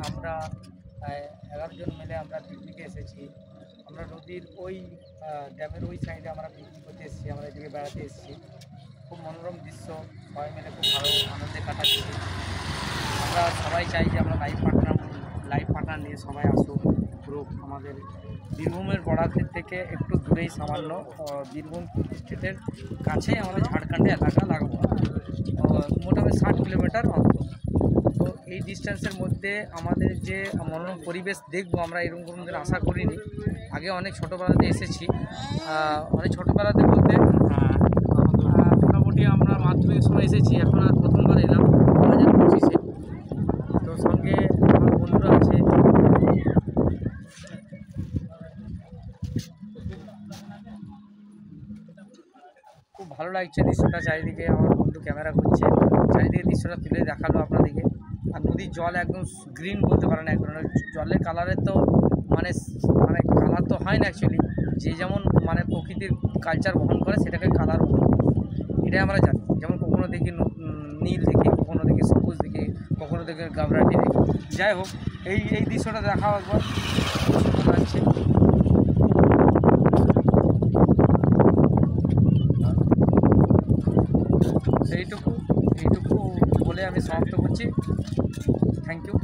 আমরা 11 জন মিলে আমরা পিকনিকে এসেছি। আমরা নদীর ওই ড্যামের ওই সাইডে আমরা পিকনিক করতে এসেছি, আমরা এদিকে বেড়াতে এসেছি। খুব মনোরম দৃশ্য, সবাই মিলে খুব ভালো আনন্দে কাটাচ্ছি। আমরা সবাই চাই যে আমরা লাইফ পার্টনার নিয়ে সবাই আসুক। পুরো আমাদের বীরভূমের বর্ডার থেকে একটু দূরেই সামান্য বীরভূম স্টেটের কাছেই আমাদের ঝাড়খণ্ডে এলাকা লাগবো, মোটামুটি 60 কিলোমিটার অন্তর। তো এই ডিস্টেন্সের মধ্যে আমাদের যে মনোরম পরিবেশ দেখবো আমরা এরকম কোনো দিন আশা করিনি। আগে অনেক ছোটোবেলাতে এসেছি, অনেক ছোটোবেলাতে বলতে মোটামুটি আমরা মাধ্যমিক সময় এসেছি, এখন আর প্রথমবার এলাম 2025-এ। তো সঙ্গে আমার বন্ধুরা আছে। খুব ভালো লাগছে দৃশ্যটা, চারিদিকে আমার বন্ধু ক্যামেরা করছে, চারিদিকে দৃশ্যটা তুলে দেখালো আপনাদেরকে। আর নদীর জল একদম গ্রিন বলতে পারেন, এক ধরনের জলের কালারের তো মানে মানে কালার তো হয় না অ্যাকচুয়ালি, যে যেমন মানে প্রকৃতির কালচার বহন করে সেটাকে কালার বহন করে, এটাই আমরা জানি। যেমন কখনো দেখি নীল দেখি, কখনো দেখি সবুজ দেখি, কখনো দেখি গাবরাটি দেখি। যাই হোক, এই দৃশ্যটা দেখাও একবার লাগছে। এইটুকু বলে আমি সমাপ্ত করছি। Thank you.